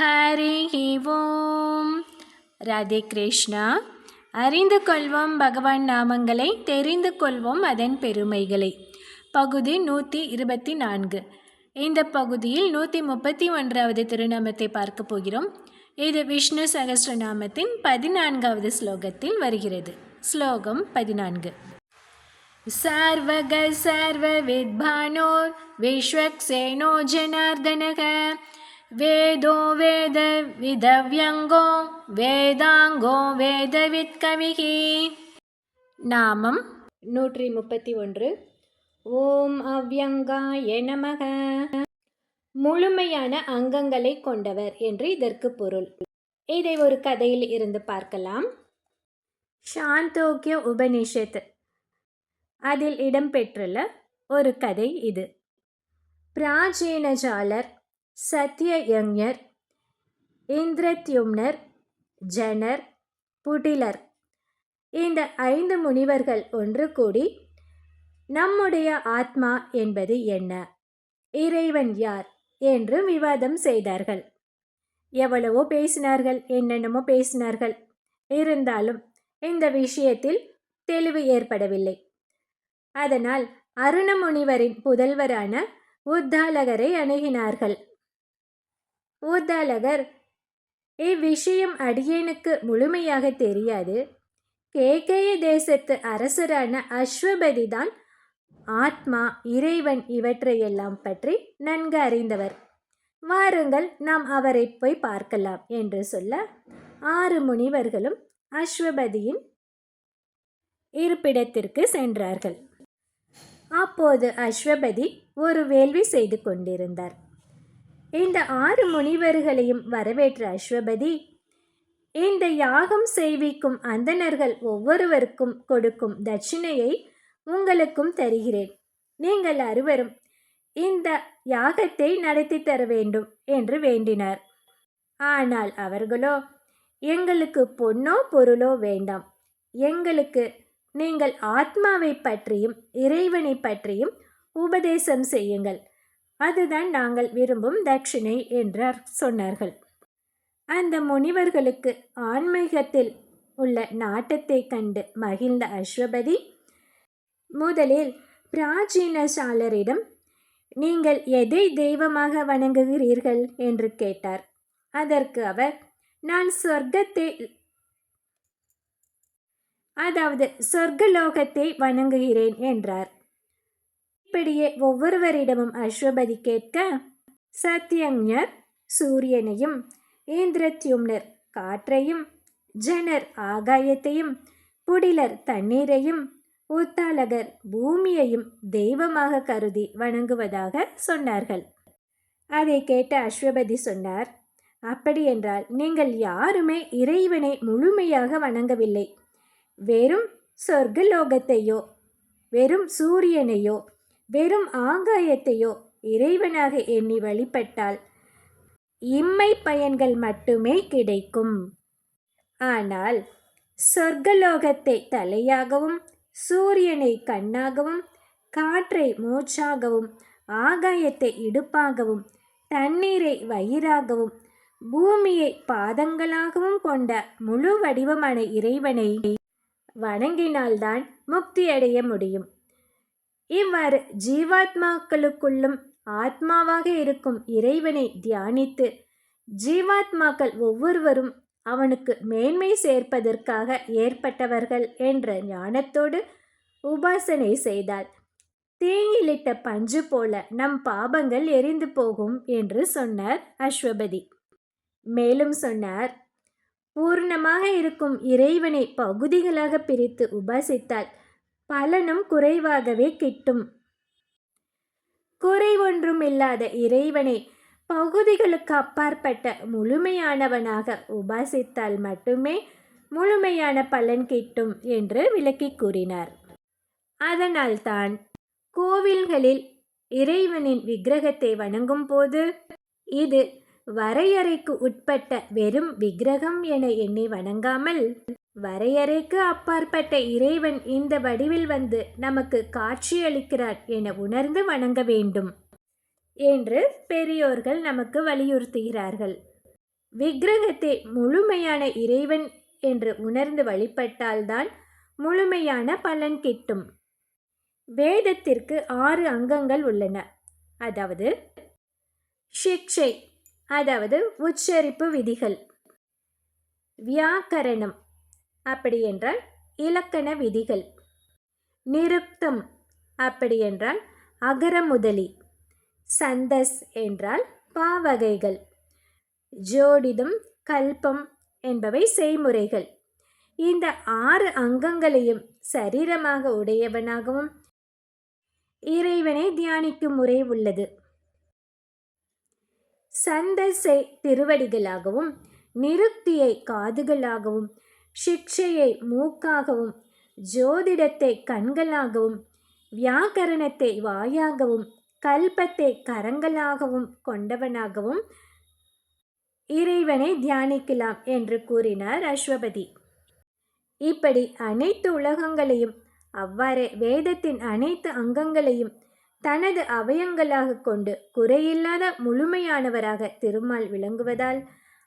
ஹரி ஓம். ராதே கிருஷ்ணா. அறிந்து கொள்வோம் பகவான் நாமங்களை, தெரிந்து கொள்வோம் அதன் பெருமைகளை. பகுதி 124. இந்த பகுதியில் 131வது திருநாமத்தை பார்க்க போகிறோம். இது விஷ்ணு சகஸ்ரநாமத்தின் 14வது ஸ்லோகத்தில் வருகிறது. ஸ்லோகம் 14. சார்வக சர்வ வித்பானோர் விஸ்வக்சேனோ ஜனார்தனக வேதோ வேத விதவ்யங்கோ வேதாங்கோ வேதவித்கவிஹி. நாமம் 131. ஓம் அவ்யங்காய நமக. முழுமையான அங்கங்களை கொண்டவர் என்று இதற்கு பொருள். இதை ஒரு கதையில் இருந்து பார்க்கலாம். சாந்தோக்கிய உபனிஷத் அதில் இடம்பெற்றுள்ள ஒரு கதை இது. பிராச்சீனஜாலர், சத்யயஞர், இந்திரத்யும்னர், ஜனர், புடிலர் இந்த 5 முனிவர்கள் ஒன்று கூடி நம்முடைய ஆத்மா என்பது என்ன, இறைவன் யார் என்று விவாதம் செய்தார்கள். எவ்வளவோ பேசினார்கள், என்னென்னமோ பேசினார்கள். இருந்தாலும் இந்த விஷயத்தில் தெளிவு ஏற்படவில்லை. அதனால் அருணமுனிவரின் புதல்வரான உத்தாலகரை அணுகினார்கள். உத்தாலகர், இவ்விஷயம் அடியேனுக்கு முழுமையாக தெரியாது. கேகய தேசத்து அரசரான அஸ்வபதி தான் ஆத்மா, இறைவன் இவற்றையெல்லாம் பற்றி நன்கு அறிந்தவர். வாருங்கள், நாம் அவரை போய் பார்க்கலாம் என்று சொல்ல 6 முனிவர்களும் அஸ்வபதியின் இருப்பிடத்திற்கு சென்றார்கள். அப்போது அஸ்வபதி ஒரு வேள்வி செய்து கொண்டிருந்தார். இந்த 6 முனிவர்களையும் வரவேற்ற அஸ்வபதி, இந்த யாகம் செய்விக்கும் அந்தணர்கள் ஒவ்வொருவருக்கும் கொடுக்கும் தட்சிணையை உங்களுக்கும் தருகிறேன். நீங்கள் அறுவரும் இந்த யாகத்தை நடத்தி தர வேண்டும் என்று வேண்டினார். ஆனால் அவர்களோ, எங்களுக்கு பொன்னோ பொருளோ வேண்டாம், எங்களுக்கு நீங்கள் ஆத்மாவை பற்றியும் இறைவனை பற்றியும் உபதேசம் செய்யுங்கள், அதுதான் நாங்கள் விரும்பும் தட்சிணை என்றார் சொன்னார்கள். அந்த முனிவர்களுக்கு ஆன்மீகத்தில் உள்ள நாட்டத்தை கண்டு மகிழ்ந்த அஸ்வபதி முதலில் பிராச்சீனசாலரிடம், நீங்கள் எதை தெய்வமாக வணங்குகிறீர்கள் என்று கேட்டார். அதற்கு அவர், நான் சொர்க்கலோகத்தை வணங்குகிறேன் என்றார். இப்படியே ஒவ்வொருவரிடமும் அஸ்வபதி கேட்க, சத்யஞர் சூரியனையும், இந்திரத்யும்னர் காற்றையும், ஜனர் ஆகாயத்தையும், புடிலர் தண்ணீரையும், உத்தாலகர் பூமியையும் தெய்வமாக கருதி வணங்குவதாக சொன்னார்கள். அதை கேட்ட அஸ்வபதி சொன்னார், அப்படியென்றால் நீங்கள் யாருமே இறைவனை முழுமையாக வணங்கவில்லை. வெறும் சொர்க்கலோகத்தையோ, வெறும் சூரியனையோ, வெறும் ஆகாயத்தையோ இறைவனாக எண்ணி வழிபட்டால் இம்மை பயன்கள் மட்டுமே கிடைக்கும். ஆனால் சொர்க்கலோகத்தை தலையாகவும், சூரியனை கண்ணாகவும், காற்றை மூச்சாகவும், ஆகாயத்தை இடுப்பாகவும், தண்ணீரை வயிறாகவும், பூமியை பாதங்களாகவும் கொண்ட முழு வடிவமான இறைவனை வணங்கினால்தான் முக்தியடைய முடியும். இவ்வாறு ஜீவாத்மாக்களுக்குள்ளும் ஆத்மாவாக இருக்கும் இறைவனை தியானித்து ஜீவாத்மாக்கள் ஒவ்வொருவரும் அவனுக்கு மேன்மை சேர்ப்பதற்காக ஏற்பட்டவர்கள் என்ற ஞானத்தோடு உபாசனை செய்தால் தேயிலிட்ட பஞ்சு போல நம் பாபங்கள் எரிந்து போகும் என்று சொன்னார் அஸ்வபதி. மேலும் சொன்னார், பூர்ணமாக இருக்கும் இறைவனை பகுதிகளாக பிரித்து உபாசித்தால் பலனும் குறைவாகவே கிட்டும். குறை ஒன்றும் இல்லாத இறைவனை பகுதிகளுக்கு அப்பாற்பட்ட முழுமையானவனாக உபாசித்தால் மட்டுமே முழுமையான பலன் கிட்டும் என்று விளக்கி கூறினார். அதனால்தான் கோவில்களில் இறைவனின் விக்கிரகத்தை வணங்கும் போது இது வரையறைக்கு உட்பட்ட வெறும் விக்கிரகம் என எண்ணி வணங்காமல், வரையறைக்கு அப்பாற்பட்ட இறைவன் இந்த வடிவில் வந்து நமக்கு காட்சியளிக்கிறார் என உணர்ந்து வணங்க வேண்டும் என்று பெரியோர்கள் நமக்கு வலியுறுத்துகிறார்கள். விக்கிரகத்தை முழுமையான இறைவன் என்று உணர்ந்து வழிபட்டால்தான் முழுமையான பலன் கிட்டும். வேதத்திற்கு 6 அங்கங்கள் உள்ளன. அதாவது சிக்ஷை, அதாவது உச்சரிப்பு விதிகள், வியாக்கரணம் அப்படி என்றால் இலக்கண விதிகள், நிருக்தம் அப்படி என்றால் அகரமுதலி, சந்தஸ் என்றால் பாவகைகள், ஜோடிதம், கல்பம் என்பவை செய்முறைகள். இந்த 6 அங்கங்களையும் சரீரமாக உடையவனாகவும் இறைவனை தியானிக்கும் முறை உள்ளது. சந்தஸை திருவடிகளாகவும், நிருக்தியை காதுகளாகவும், சிக்ஷையை மூக்காகவும், ஜோதிடத்தை கண்களாகவும், வியாக்கரணத்தை வாயாகவும், கல்பத்தை கரங்களாகவும் கொண்டவனாகவும் இறைவனை தியானிக்கலாம் என்று கூறினார் அஸ்வபதி. இப்படி அனைத்து உலகங்களையும், அவ்வாறே வேதத்தின் அனைத்து அங்கங்களையும் தனது அவயங்களாக கொண்டு குறையில்லாத முழுமையானவராக திருமால் விளங்குவதால்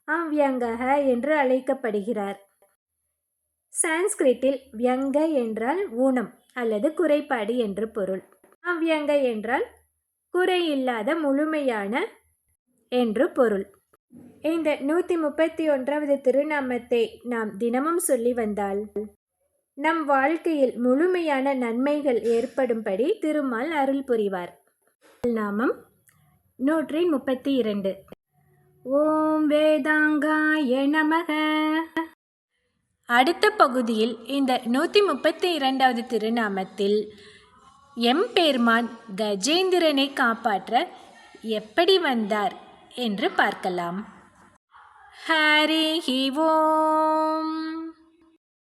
அவ்யங்கக என்று அழைக்கப்படுகிறார். சான்ஸ்கிரிட்டில் வியங்க என்றால் ஊனம் அல்லது குறைபாடு என்று பொருள். அவ்யங்க என்றால் குறையில்லாத முழுமையான என்று பொருள். இந்த 131வது திருநாமத்தை நாம் தினமும் சொல்லி வந்தால் நம் வாழ்க்கையில் முழுமையான நன்மைகள் ஏற்படும்படி திருமால் அருள் புரிவார். நாமம் 132. ஓம் வேதாங்காய நமக. அடுத்த பகுதியில் இந்த 132வது திருநாமத்தில் எம்பெருமான் கஜேந்திரனை காப்பாற்ற எப்படி வந்தார் என்று பார்க்கலாம். ஹரி ஓம்.